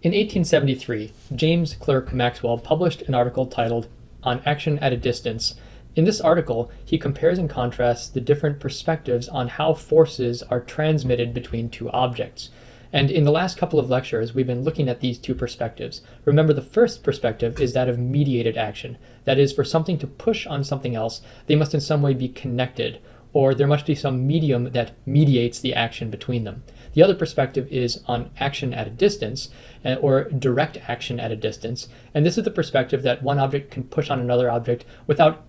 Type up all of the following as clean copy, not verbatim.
In 1873, James Clerk Maxwell published an article titled On Action at a Distance. In this article, he compares and contrasts the different perspectives on how forces are transmitted between two objects. And in the last couple of lectures, we've been looking at these two perspectives. Remember, the first perspective is that of mediated action. That is, for something to push on something else, they must in some way be connected, or there must be some medium that mediates the action between them. The other perspective is on action at a distance, or direct action at a distance. And this is the perspective that one object can push on another object without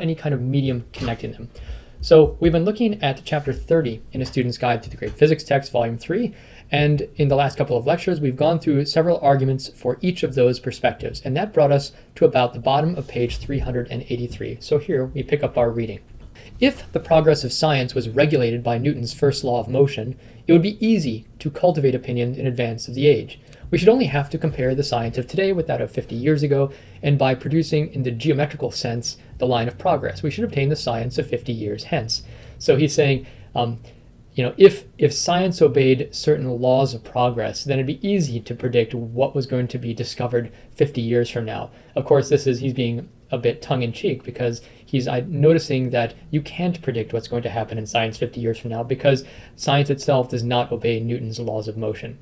any kind of medium connecting them. So we've been looking at chapter 30 in A Student's Guide to the Great Physics Text, volume 3. And in the last couple of lectures, we've gone through several arguments for each of those perspectives. And that brought us to about the bottom of page 383. So here we pick up our reading. If the progress of science was regulated by Newton's first law of motion, it would be easy to cultivate opinions in advance of the age. We should only have to compare the science of today with that of 50 years ago, and by producing in the geometrical sense the line of progress, we should obtain the science of 50 years hence. So he's saying, if science obeyed certain laws of progress, then it'd be easy to predict what was going to be discovered 50 years from now. Of course, he's being a bit tongue-in-cheek because he's noticing that you can't predict what's going to happen in science 50 years from now because science itself does not obey Newton's laws of motion.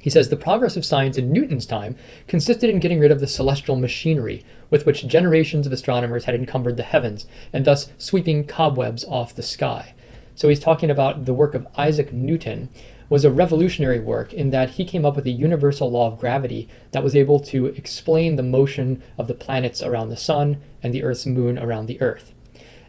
He says the progress of science in Newton's time consisted in getting rid of the celestial machinery with which generations of astronomers had encumbered the heavens, and thus sweeping cobwebs off the sky. So he's talking about the work of Isaac Newton was a revolutionary work in that he came up with a universal law of gravity that was able to explain the motion of the planets around the sun and the Earth's moon around the Earth.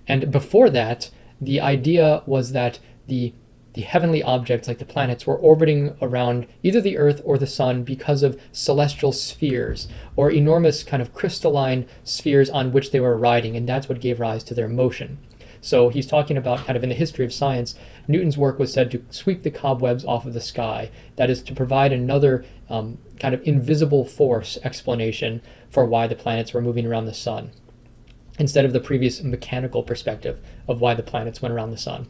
And before that, the idea was that the heavenly objects like the planets were orbiting around either the Earth or the sun because of celestial spheres or enormous kind of crystalline spheres on which they were riding, and that's what gave rise to their motion. So he's talking about kind of in the history of science, Newton's work was said to sweep the cobwebs off of the sky. That is to provide another kind of invisible force explanation for why the planets were moving around the sun, instead of the previous mechanical perspective of why the planets went around the sun.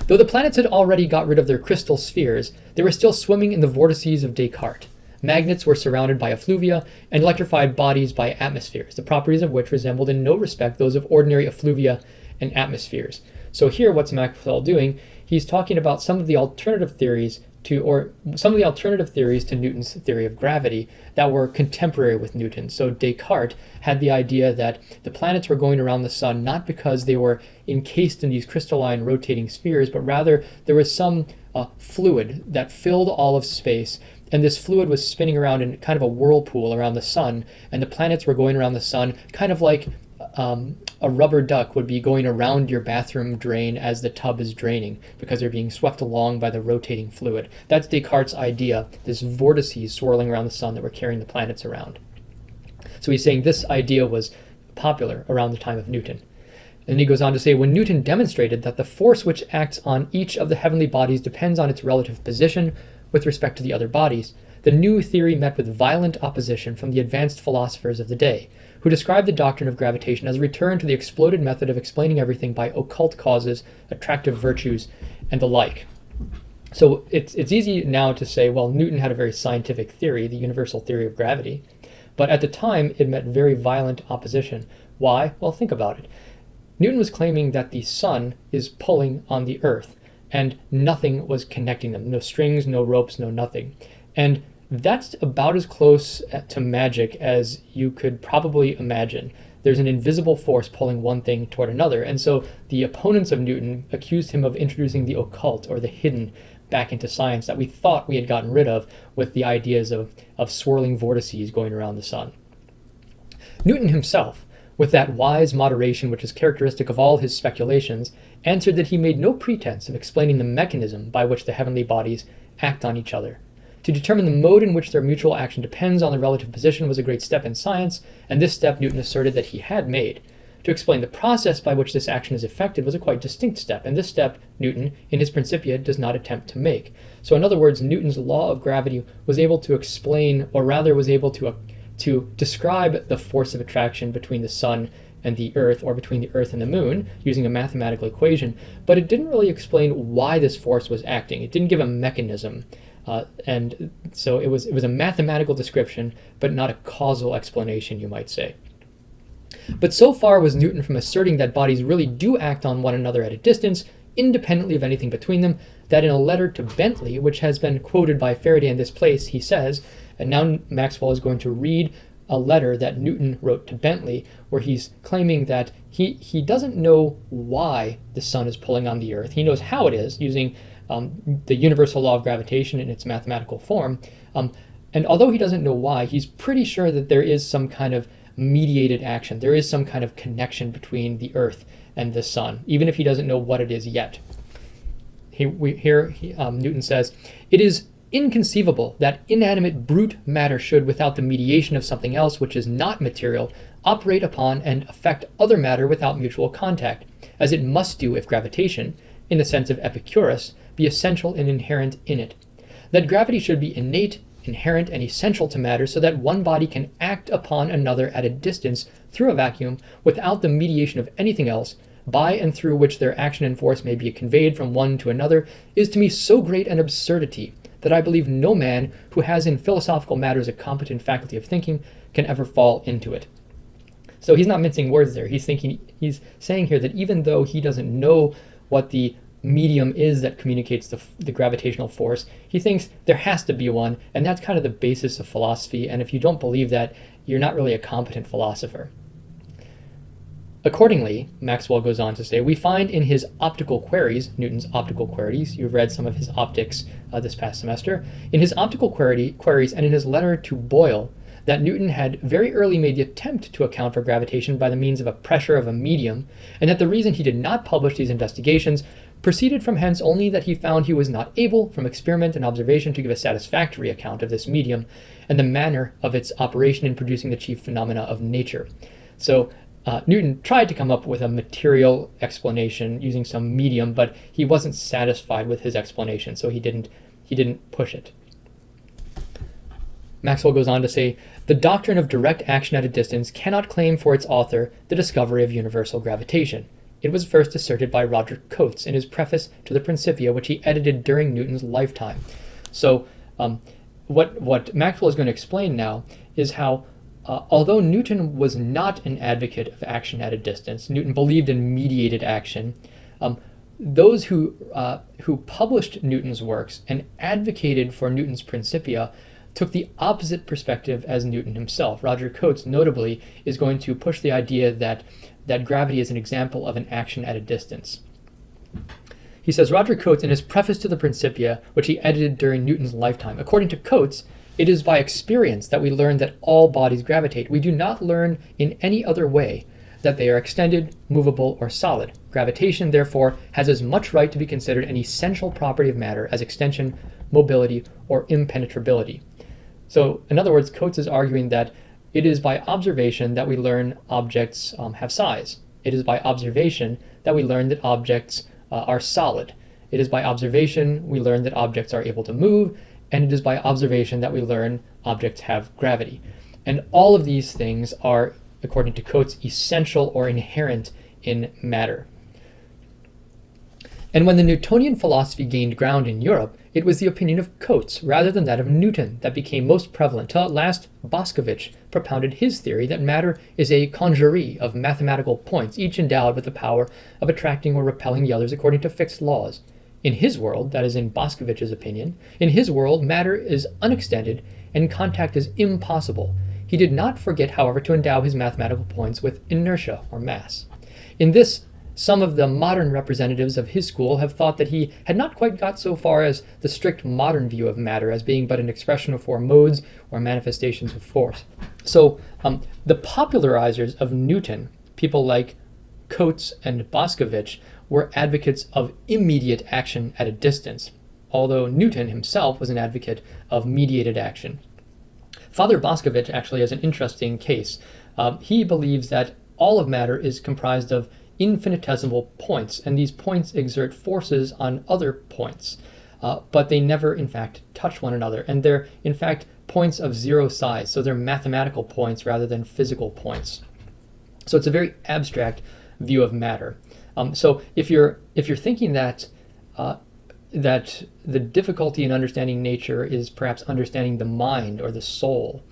Though the planets had already got rid of their crystal spheres, they were still swimming in the vortices of Descartes. Magnets were surrounded by effluvia and electrified bodies by atmospheres, the properties of which resembled in no respect those of ordinary effluvia and atmospheres. So here what's Maxwell doing? He's talking about some of the alternative theories to Newton's theory of gravity that were contemporary with Newton. So Descartes had the idea that the planets were going around the sun not because they were encased in these crystalline rotating spheres, but rather there was some fluid that filled all of space, and this fluid was spinning around in kind of a whirlpool around the sun, and the planets were going around the sun kind of like a rubber duck would be going around your bathroom drain as the tub is draining because they're being swept along by the rotating fluid. That's Descartes' idea, this vortices swirling around the sun that were carrying the planets around. So he's saying this idea was popular around the time of Newton. And he goes on to say, when Newton demonstrated that the force which acts on each of the heavenly bodies depends on its relative position with respect to the other bodies, the new theory met with violent opposition from the advanced philosophers of the day, who described the doctrine of gravitation as a return to the exploded method of explaining everything by occult causes, attractive virtues, and the like. So it's easy now to say, well, Newton had a very scientific theory, the universal theory of gravity, but at the time it met very violent opposition. Why? Well, think about it. Newton was claiming that the sun is pulling on the Earth, and nothing was connecting them. No strings, no ropes, no nothing. And that's about as close to magic as you could probably imagine. There's an invisible force pulling one thing toward another. And so the opponents of Newton accused him of introducing the occult or the hidden back into science that we thought we had gotten rid of with the ideas of swirling vortices going around the sun. Newton himself, with that wise moderation which is characteristic of all his speculations, answered that he made no pretense of explaining the mechanism by which the heavenly bodies act on each other. To determine the mode in which their mutual action depends on the relative position was a great step in science, and this step Newton asserted that he had made. To explain the process by which this action is effected was a quite distinct step, and this step Newton, in his Principia, does not attempt to make. So in other words, Newton's law of gravity was able to explain, or rather was able to describe the force of attraction between the sun and the Earth, or between the Earth and the Moon, using a mathematical equation, but it didn't really explain why this force was acting. It didn't give a mechanism And so it was a mathematical description, but not a causal explanation, you might say. But so far was Newton from asserting that bodies really do act on one another at a distance, independently of anything between them, that in a letter to Bentley, which has been quoted by Faraday in this place, he says, and now Maxwell is going to read a letter that Newton wrote to Bentley, where he's claiming that he doesn't know why the sun is pulling on the earth. He knows how it is, using the universal law of gravitation in its mathematical form. And although he doesn't know why, he's pretty sure that there is some kind of mediated action. There is some kind of connection between the earth and the sun, even if he doesn't know what it is yet. Newton says, "It is inconceivable that inanimate brute matter should, without the mediation of something else which is not material, operate upon and affect other matter without mutual contact, as it must do if gravitation, in the sense of Epicurus, be essential and inherent in it. That gravity should be innate, inherent, and essential to matter, so that one body can act upon another at a distance through a vacuum without the mediation of anything else, by and through which their action and force may be conveyed from one to another, is to me so great an absurdity that I believe no man who has in philosophical matters a competent faculty of thinking can ever fall into it." So he's not mincing words there. He's saying here that even though he doesn't know what the medium is that communicates the gravitational force, he thinks there has to be one, and that's kind of the basis of philosophy, and if you don't believe that, you're not really a competent philosopher. Accordingly, Maxwell goes on to say, we find in his optical queries, Newton's optical queries, you've read some of his optics this past semester, in his optical queries and in his letter to Boyle, that Newton had very early made the attempt to account for gravitation by the means of a pressure of a medium, and that the reason he did not publish these investigations proceeded from hence only that he found he was not able, from experiment and observation, to give a satisfactory account of this medium and the manner of its operation in producing the chief phenomena of nature. So Newton tried to come up with a material explanation using some medium, but he wasn't satisfied with his explanation, so he didn't push it. Maxwell goes on to say, the doctrine of direct action at a distance cannot claim for its author the discovery of universal gravitation. It was first asserted by Roger Coates in his preface to the Principia, which he edited during Newton's lifetime. So what Maxwell is going to explain now is how although Newton was not an advocate of action at a distance, Newton believed in mediated action, those who published Newton's works and advocated for Newton's Principia took the opposite perspective as Newton himself. Roger Coates, notably, is going to push the idea that gravity is an example of an action at a distance. He says, Roger Coates, in his preface to the Principia, which he edited during Newton's lifetime, according to Coates, it is by experience that we learn that all bodies gravitate. We do not learn in any other way that they are extended, movable, or solid. Gravitation, therefore, has as much right to be considered an essential property of matter as extension, mobility, or impenetrability. So, in other words, Coates is arguing that it is by observation that we learn objects have size. It is by observation that we learn that objects are solid. It is by observation we learn that objects are able to move, and it is by observation that we learn objects have gravity. And all of these things are, according to Coates, essential or inherent in matter. And when the Newtonian philosophy gained ground in Europe, it was the opinion of Coates rather than that of Newton that became most prevalent, till at last Bosekov propounded his theory that matter is a congerie of mathematical points, each endowed with the power of attracting or repelling the others according to fixed laws. In his world, that is in Bosekovic's opinion, in his world matter is unextended and contact is impossible. He did not forget, however, to endow his mathematical points with inertia or mass. In this, some of the modern representatives of his school have thought that he had not quite got so far as the strict modern view of matter as being but an expression for modes or manifestations of force. So the popularizers of Newton, people like Coates and Bosekov, were advocates of immediate action at a distance, although Newton himself was an advocate of mediated action. Father Bosekov actually has an interesting case. He believes that all of matter is comprised of infinitesimal points, and these points exert forces on other points, but they never, in fact, touch one another, and they're, in fact, points of zero size, so they're mathematical points rather than physical points. So it's a very abstract view of matter. So if you're thinking that that the difficulty in understanding nature is perhaps understanding the mind or the soul.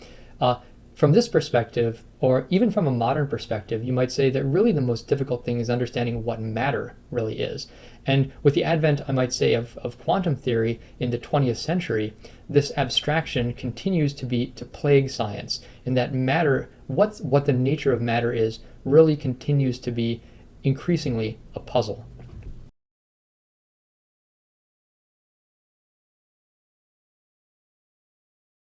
From this perspective, or even from a modern perspective, you might say that really the most difficult thing is understanding what matter really is. And with the advent, I might say, of quantum theory in the 20th century, this abstraction continues to plague science, in that matter, what the nature of matter is, really continues to be increasingly a puzzle.